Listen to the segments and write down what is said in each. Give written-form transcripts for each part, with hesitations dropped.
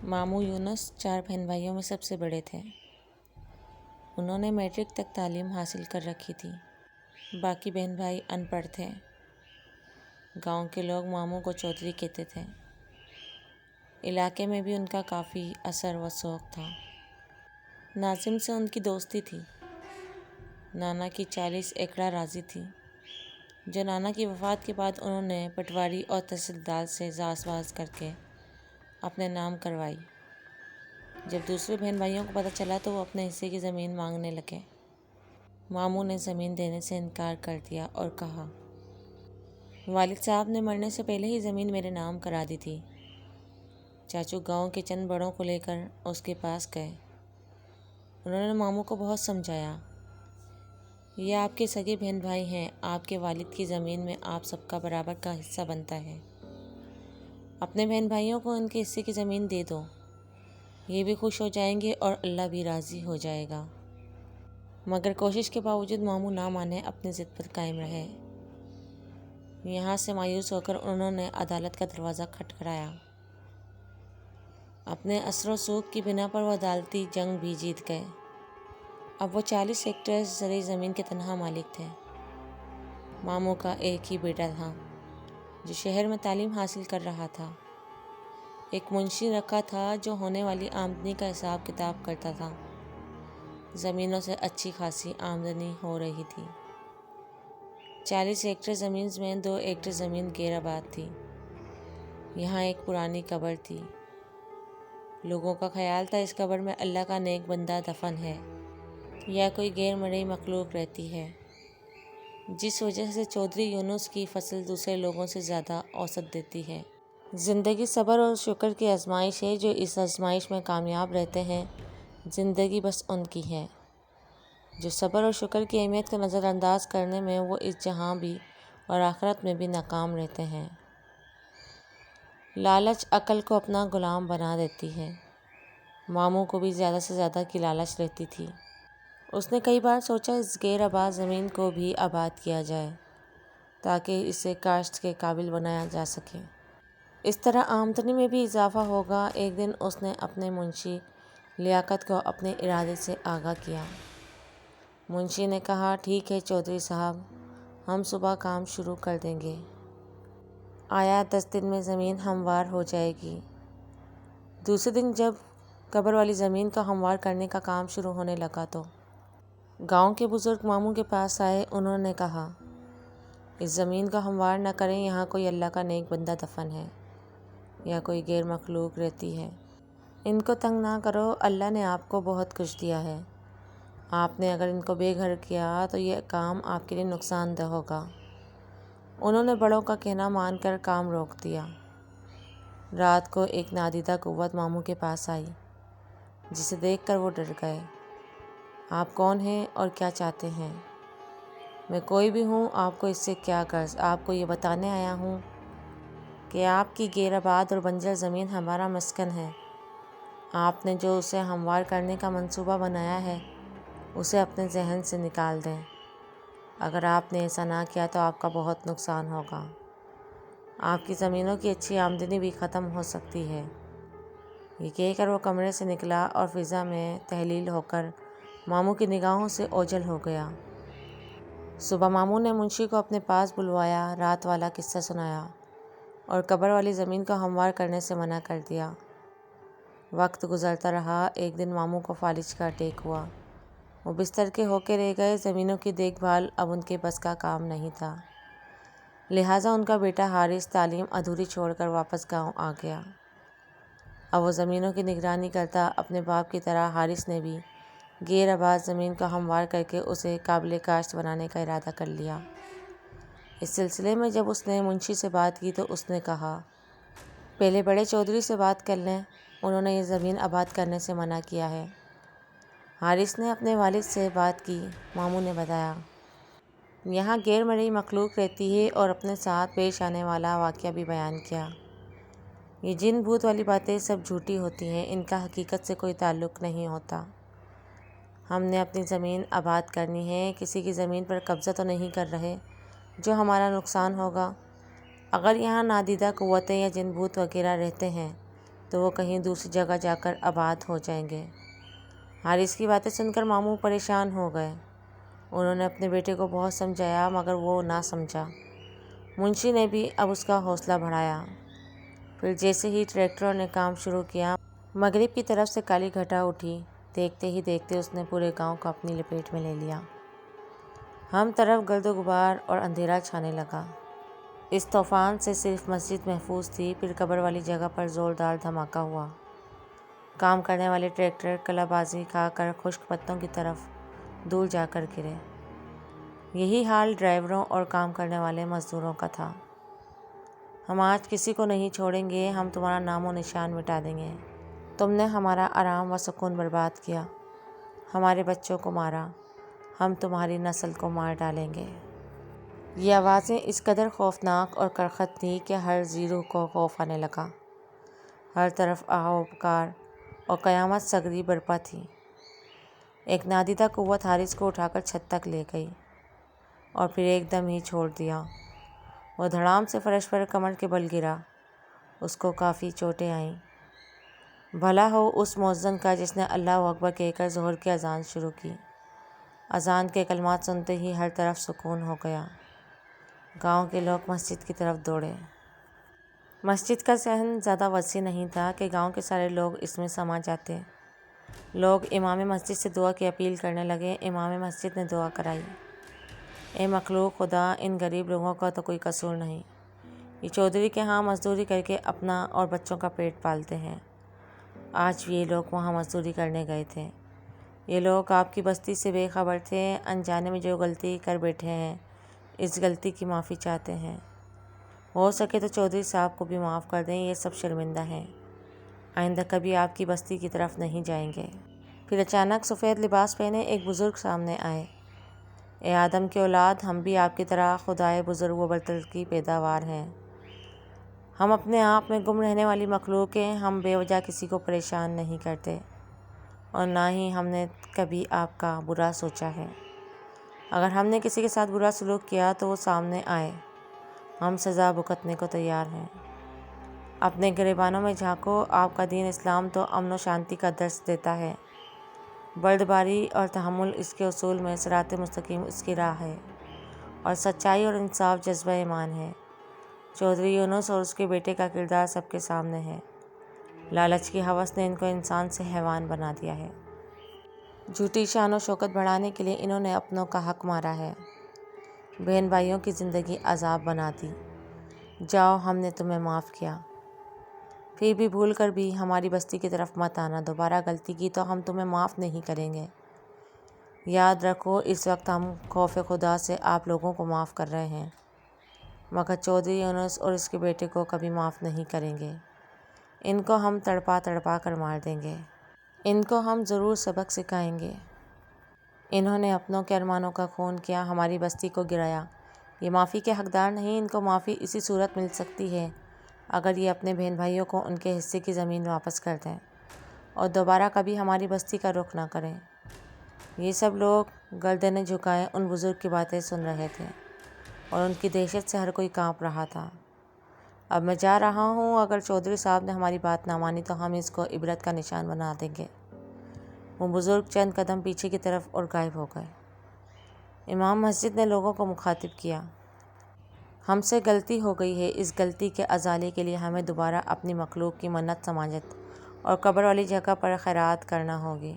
ماموں یونس 4 بہن بھائیوں میں سب سے بڑے تھے۔ انہوں نے میٹرک تک تعلیم حاصل کر رکھی تھی۔ باقی بہن بھائی ان پڑھ تھے۔ گاؤں کے لوگ ماموں کو چودھری کہتے تھے۔ علاقے میں بھی ان کا کافی اثر و سوق تھا۔ ناظم سے ان کی دوستی تھی۔ نانا کی 40 ایکڑ راضی تھی، جو نانا کی وفات کے بعد انہوں نے پٹواری اور تحصیلدار سے ساز باز کر کے اپنے نام کروائی۔ جب دوسرے بہن بھائیوں کو پتہ چلا تو وہ اپنے حصے کی زمین مانگنے لگے۔ ماموں نے زمین دینے سے انکار کر دیا اور کہا، والد صاحب نے مرنے سے پہلے ہی زمین میرے نام کرا دی تھی۔ چاچو گاؤں کے چند بڑوں کو لے کر اس کے پاس گئے۔ انہوں نے ماموں کو بہت سمجھایا، یہ آپ کے سگے بہن بھائی ہیں، آپ کے والد کی زمین میں آپ سب کا برابر کا حصہ بنتا ہے۔ اپنے بہن بھائیوں کو ان کے حصے کی زمین دے دو، یہ بھی خوش ہو جائیں گے اور اللہ بھی راضی ہو جائے گا۔ مگر کوشش کے باوجود ماموں نہ مانے، اپنی ضد پر قائم رہے۔ یہاں سے مایوس ہو کر انہوں نے عدالت کا دروازہ کھٹکھٹایا۔ اپنے اثر و سوق کی بنا پر وہ عدالتی جنگ بھی جیت گئے۔ اب وہ 40 ایکڑ زرعی زمین کے تنہا مالک تھے۔ ماموں کا ایک ہی بیٹا تھا، جو شہر میں تعلیم حاصل کر رہا تھا۔ ایک منشی رکھا تھا جو ہونے والی آمدنی کا حساب کتاب کرتا تھا۔ زمینوں سے اچھی خاصی آمدنی ہو رہی تھی۔ 40 ایکڑ زمین میں 2 ایکڑ زمین غیر آباد تھی۔ یہاں ایک پرانی قبر تھی۔ لوگوں کا خیال تھا اس قبر میں اللہ کا نیک بندہ دفن ہے یا کوئی غیر مرئی مخلوق رہتی ہے، جس وجہ سے چودھری یونس کی فصل دوسرے لوگوں سے زیادہ اوسط دیتی ہے۔ زندگی صبر اور شکر کی آزمائش ہے، جو اس آزمائش میں کامیاب رہتے ہیں، زندگی بس ان کی ہے۔ جو صبر اور شکر کی اہمیت کو نظر انداز کرنے میں وہ اس جہاں بھی اور آخرت میں بھی ناکام رہتے ہیں۔ لالچ عقل کو اپنا غلام بنا دیتی ہے۔ ماموں کو بھی زیادہ سے زیادہ کی لالچ رہتی تھی۔ اس نے کئی بار سوچا اس غیر آباد زمین کو بھی آباد کیا جائے تاکہ اسے کاشت کے قابل بنایا جا سکے۔ اس طرح آمدنی میں بھی اضافہ ہوگا۔ ایک دن اس نے اپنے منشی لیاقت کو اپنے ارادے سے آگاہ کیا۔ منشی نے کہا، ٹھیک ہے چودھری صاحب، ہم صبح کام شروع کر دیں گے۔ آیا 10 دن میں زمین ہموار ہو جائے گی۔ دوسرے دن جب قبر والی زمین کو ہموار کرنے کا کام شروع ہونے لگا تو گاؤں کے بزرگ ماموں کے پاس آئے۔ انہوں نے کہا، اس زمین کو ہموار نہ کریں، یہاں کوئی اللہ کا نیک بندہ دفن ہے یا کوئی غیر مخلوق رہتی ہے۔ ان کو تنگ نہ کرو، اللہ نے آپ کو بہت کچھ دیا ہے۔ آپ نے اگر ان کو بے گھر کیا تو یہ کام آپ کے لیے نقصان دہ ہوگا۔ انہوں نے بڑوں کا کہنا مان کر کام روک دیا۔ رات کو ایک نادیدہ قوت ماموں کے پاس آئی، جسے دیکھ کر وہ ڈر گئے۔ آپ کون ہیں اور کیا چاہتے ہیں؟ میں کوئی بھی ہوں، آپ کو اس سے کیا غرض؟ آپ کو یہ بتانے آیا ہوں کہ آپ کی غیر آباد اور بنجر زمین ہمارا مسکن ہے۔ آپ نے جو اسے ہموار کرنے کا منصوبہ بنایا ہے، اسے اپنے ذہن سے نکال دیں۔ اگر آپ نے ایسا نہ کیا تو آپ کا بہت نقصان ہوگا۔ آپ کی زمینوں کی اچھی آمدنی بھی ختم ہو سکتی ہے۔ یہ کہہ کر وہ کمرے سے نکلا اور فضا میں تحلیل ہو کر ماموں کی نگاہوں سے اوجھل ہو گیا۔ صبح ماموں نے منشی کو اپنے پاس بلوایا، رات والا قصہ سنایا اور قبر والی زمین کو ہموار کرنے سے منع کر دیا۔ وقت گزرتا رہا۔ ایک دن ماموں کو فالج کا اٹیک ہوا۔ وہ بستر کے ہو کے رہ گئے۔ زمینوں کی دیکھ بھال اب ان کے بس کا کام نہیں تھا، لہٰذا ان کا بیٹا حارث تعلیم ادھوری چھوڑ کر واپس گاؤں آ گیا۔ اب وہ زمینوں کی نگرانی کرتا۔ اپنے باپ کی طرح حارث نے بھی غیر آباد زمین کو ہموار کر کے اسے قابل کاشت بنانے کا ارادہ کر لیا۔ اس سلسلے میں جب اس نے منشی سے بات کی تو اس نے کہا، پہلے بڑے چودھری سے بات کر لیں، انہوں نے یہ زمین آباد کرنے سے منع کیا ہے۔ حارث نے اپنے والد سے بات کی۔ ماموں نے بتایا، یہاں غیر مرئی مخلوق رہتی ہے اور اپنے ساتھ پیش آنے والا واقعہ بھی بیان کیا۔ یہ جن بھوت والی باتیں سب جھوٹی ہوتی ہیں، ان کا حقیقت سے کوئی تعلق نہیں ہوتا۔ ہم نے اپنی زمین آباد کرنی ہے، کسی کی زمین پر قبضہ تو نہیں کر رہے جو ہمارا نقصان ہوگا۔ اگر یہاں نادیدہ قوتیں یا جن بھوت وغیرہ رہتے ہیں تو وہ کہیں دوسری جگہ جا کر آباد ہو جائیں گے۔ حارث کی باتیں سن کر ماموں پریشان ہو گئے۔ انہوں نے اپنے بیٹے کو بہت سمجھایا مگر وہ نہ سمجھا۔ منشی نے بھی اب اس کا حوصلہ بڑھایا۔ پھر جیسے ہی ٹریکٹروں نے کام شروع کیا، مغرب کی طرف سے کالی گھٹا اٹھی۔ دیکھتے ہی دیکھتے اس نے پورے گاؤں کو اپنی لپیٹ میں لے لیا۔ ہم طرف گرد و غبار اور اندھیرا چھانے لگا۔ اس طوفان سے صرف مسجد محفوظ تھی۔ پھر قبر والی جگہ پر زوردار دھماکہ ہوا۔ کام کرنے والے ٹریکٹر کلہ بازی کھا کر خشک پتوں کی طرف دور جا کر گرے۔ یہی حال ڈرائیوروں اور کام کرنے والے مزدوروں کا تھا۔ ہم آج کسی کو نہیں چھوڑیں گے، ہم تمہارا نام و نشان مٹا دیں گے۔ تم نے ہمارا آرام و سکون برباد کیا، ہمارے بچوں کو مارا، ہم تمہاری نسل کو مار ڈالیں گے۔ یہ آوازیں اس قدر خوفناک اور کرخت تھیں کہ ہر ذی روح کو خوف آنے لگا۔ ہر طرف آہ و پکار اور قیامت سگری برپا تھی۔ ایک نادیدہ قوت حارث کو اٹھا کر چھت تک لے گئی اور پھر ایک دم ہی چھوڑ دیا۔ وہ دھڑام سے فرش پر کمر کے بل گرا۔ اس کو کافی چوٹیں آئیں۔ بھلا ہو اس مؤذن کا جس نے اللہ اکبر کہہ کر ظہر کی اذان شروع کی۔ اذان کے کلمات سنتے ہی ہر طرف سکون ہو گیا۔ گاؤں کے لوگ مسجد کی طرف دوڑے۔ مسجد کا صحن زیادہ وسیع نہیں تھا کہ گاؤں کے سارے لوگ اس میں سما جاتے۔ لوگ امام مسجد سے دعا کی اپیل کرنے لگے۔ امام مسجد نے دعا کرائی، اے مخلوق خدا، ان غریب لوگوں کا تو کوئی قصور نہیں۔ یہ چودھری کے ہاں مزدوری کر کے اپنا اور بچوں کا پیٹ پالتے ہیں۔ آج بھی یہ لوگ وہاں مزدوری کرنے گئے تھے۔ یہ لوگ آپ کی بستی سے بے خبر تھے۔ انجانے میں جو غلطی کر بیٹھے ہیں، اس غلطی کی معافی چاہتے ہیں۔ ہو سکے تو چودھری صاحب کو بھی معاف کر دیں، یہ سب شرمندہ ہیں، آئندہ کبھی آپ کی بستی کی طرف نہیں جائیں گے۔ پھر اچانک سفید لباس پہنے ایک بزرگ سامنے آئے۔ اے آدم کے اولاد، ہم بھی آپ کی طرح خدائے بزرگ و برتر کی پیداوار ہیں۔ ہم اپنے آپ میں گم رہنے والی مخلوق ہیں۔ ہم بے وجہ کسی کو پریشان نہیں کرتے اور نہ ہی ہم نے کبھی آپ کا برا سوچا ہے۔ اگر ہم نے کسی کے ساتھ برا سلوک کیا تو وہ سامنے آئے، ہم سزا بھگتنے کو تیار ہیں۔ اپنے گریبانوں میں جھانکو، آپ کا دین اسلام تو امن و شانتی کا درس دیتا ہے۔ بردباری اور تحمل اس کے اصول میں، صراط مستقیم اس کی راہ ہے اور سچائی اور انصاف جذبہ ایمان ہے۔ چودھری یونس اور اس کے بیٹے کا کردار سب کے سامنے ہے۔ لالچ کی ہوس نے ان کو انسان سے حیوان بنا دیا ہے۔ جھوٹی شان و شوکت بڑھانے کے لیے انہوں نے اپنوں کا حق مارا ہے، بہن بھائیوں کی زندگی عذاب بنا دی۔ جاؤ، ہم نے تمہیں معاف کیا، پھر بھی بھول کر بھی ہماری بستی کی طرف مت آنا۔ دوبارہ غلطی کی تو ہم تمہیں معاف نہیں کریں گے۔ یاد رکھو، اس وقت ہم خوف خدا سے آپ لوگوں کو معاف کر رہے ہیں، مگر چودھری یونس اور اس کے بیٹے کو کبھی معاف نہیں کریں گے۔ ان کو ہم تڑپا تڑپا کر مار دیں گے۔ ان کو ہم ضرور سبق سکھائیں گے۔ انہوں نے اپنوں کے ارمانوں کا خون کیا، ہماری بستی کو گرایا۔ یہ معافی کے حقدار نہیں۔ ان کو معافی اسی صورت مل سکتی ہے اگر یہ اپنے بہن بھائیوں کو ان کے حصے کی زمین واپس کر دیں اور دوبارہ کبھی ہماری بستی کا رخ نہ کریں۔ یہ سب لوگ گردنیں جھکائے ان بزرگ کی باتیں سن رہے تھے اور ان کی دہشت سے ہر کوئی کانپ رہا تھا۔ اب میں جا رہا ہوں، اگر چودھری صاحب نے ہماری بات نہ مانی تو ہم اس کو عبرت کا نشان بنا دیں گے۔ وہ بزرگ چند قدم پیچھے کی طرف اور غائب ہو گئے۔ امام مسجد نے لوگوں کو مخاطب کیا، ہم سے غلطی ہو گئی ہے۔ اس غلطی کے ازالے کے لیے ہمیں دوبارہ اپنی مخلوق کی منت سماجت اور قبر والی جگہ پر خیرات کرنا ہوگی۔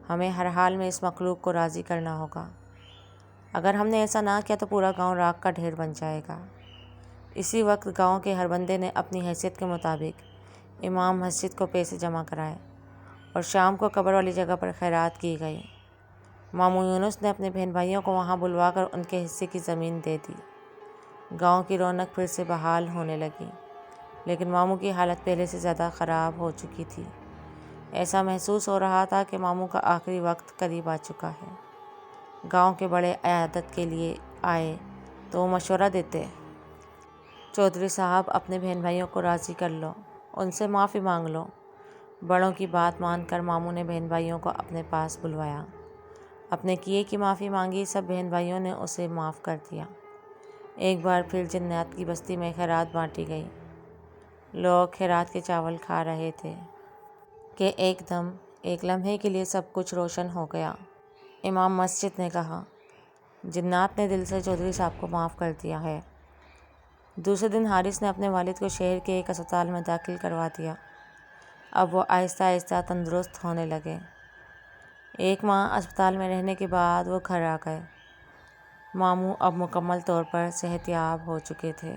ہمیں ہر حال میں اس مخلوق کو راضی کرنا ہوگا۔ اگر ہم نے ایسا نہ کیا تو پورا گاؤں راکھ کا ڈھیر بن جائے گا۔ اسی وقت گاؤں کے ہر بندے نے اپنی حیثیت کے مطابق امام مسجد کو پیسے جمع کرائے اور شام کو قبر والی جگہ پر خیرات کی گئی۔ ماموں یونس نے اپنے بہن بھائیوں کو وہاں بلوا کر ان کے حصے کی زمین دے دی۔ گاؤں کی رونق پھر سے بحال ہونے لگی، لیکن ماموں کی حالت پہلے سے زیادہ خراب ہو چکی تھی۔ ایسا محسوس ہو رہا تھا کہ ماموں کا آخری وقت قریب آ چکا ہے۔ گاؤں کے بڑے عیادت کے لیے آئے تو وہ مشورہ دیتے، چودھری صاحب، اپنے بہن بھائیوں کو راضی کر لو، ان سے معافی مانگ لو۔ بڑوں کی بات مان کر ماموں نے بہن بھائیوں کو اپنے پاس بلوایا، اپنے کیے کی معافی مانگی۔ سب بہن بھائیوں نے اسے معاف کر دیا۔ ایک بار پھر جنات کی بستی میں خیرات بانٹی گئی۔ لوگ خیرات کے چاول کھا رہے تھے کہ ایک لمحے کے لیے سب کچھ روشن ہو گیا۔ امام مسجد نے کہا، جنات نے دل سے چودھری صاحب کو معاف کر دیا ہے۔ دوسرے دن حارث نے اپنے والد کو شہر کے ایک اسپتال میں داخل کروا دیا۔ اب وہ آہستہ آہستہ تندرست ہونے لگے۔ 1 ماہ اسپتال میں رہنے کے بعد وہ گھر آ گئے۔ ماموں اب مکمل طور پر صحت یاب ہو چکے تھے۔